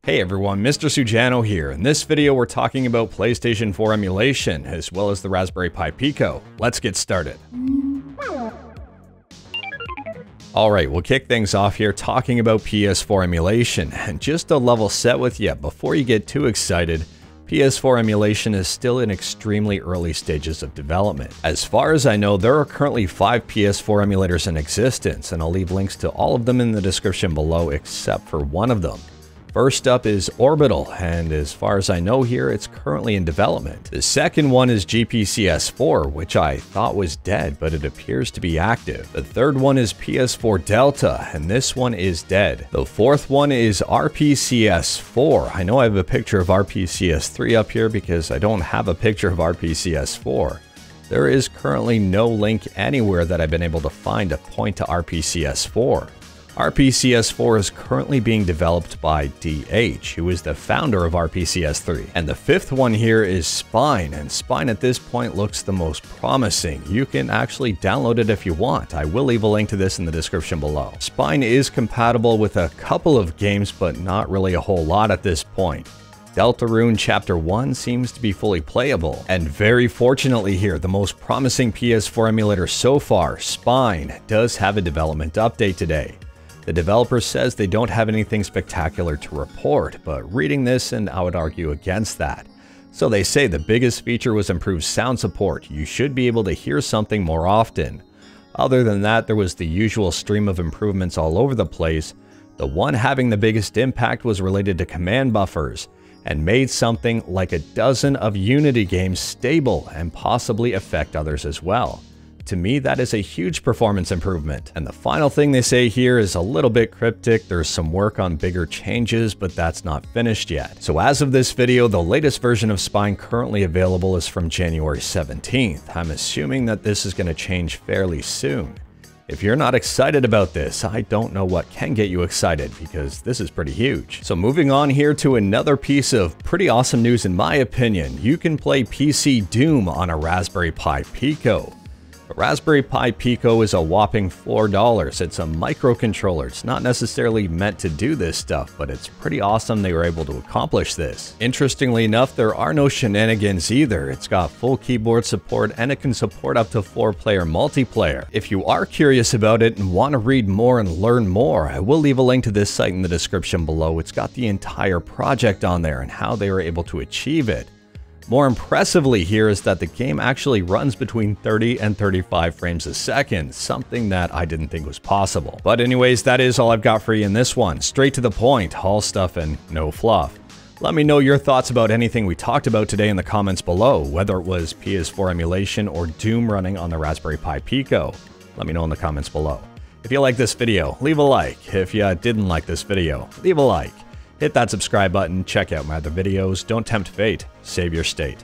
Hey everyone, Mr. Sujano here. In this video we're talking about PlayStation 4 emulation, as well as the Raspberry Pi PICO. Let's get started. Alright, we'll kick things off here talking about PS4 emulation, and just to level set with you, before you get too excited, PS4 emulation is still in extremely early stages of development. As far as I know, there are currently 5 PS4 emulators in existence, and I'll leave links to all of them in the description below except for one of them. First up is Orbital, and as far as I know here, it's currently in development. The second one is GPCS4, which I thought was dead, but it appears to be active. The third one is PS4 Delta, and this one is dead. The fourth one is RPCS4. I know I have a picture of RPCS3 up here because I don't have a picture of RPCS4. There is currently no link anywhere that I've been able to find to point to RPCS4. RPCS4 is currently being developed by DH, who is the founder of RPCS3. And the fifth one here is Spine, and Spine at this point looks the most promising. You can actually download it if you want. I will leave a link to this in the description below. Spine is compatible with a couple of games, but not really a whole lot at this point. Deltarune Chapter 1 seems to be fully playable, and very fortunately here, the most promising PS4 emulator so far, Spine, does have a development update today. The developer says they don't have anything spectacular to report, but reading this, and I would argue against that. So they say the biggest feature was improved sound support. You should be able to hear something more often. Other than that, there was the usual stream of improvements all over the place. The one having the biggest impact was related to command buffers, and made something like a dozen of Unity games stable and possibly affect others as well. To me, that is a huge performance improvement. And the final thing they say here is a little bit cryptic. There's some work on bigger changes, but that's not finished yet. So as of this video, the latest version of Spine currently available is from January 17th. I'm assuming that this is going to change fairly soon. If you're not excited about this, I don't know what can get you excited, because this is pretty huge. So moving on here to another piece of pretty awesome news in my opinion. You can play PC Doom on a Raspberry Pi PICO. The Raspberry Pi PICO is a whopping $4. It's a microcontroller. It's not necessarily meant to do this stuff, but it's pretty awesome they were able to accomplish this. Interestingly enough, there are no shenanigans either. It's got full keyboard support, and it can support up to 4-player multiplayer. If you are curious about it and want to read more and learn more, I will leave a link to this site in the description below. It's got the entire project on there and how they were able to achieve it. More impressively here is that the game actually runs between 30 and 35 frames a second, something that I didn't think was possible. But anyways, that is all I've got for you in this one. Straight to the point, all stuff and no fluff. Let me know your thoughts about anything we talked about today in the comments below, whether it was PS4 emulation or Doom running on the Raspberry Pi PICO. Let me know in the comments below. If you like this video, leave a like. If you didn't like this video, leave a like. Hit that subscribe button, check out my other videos, don't tempt fate, save your state.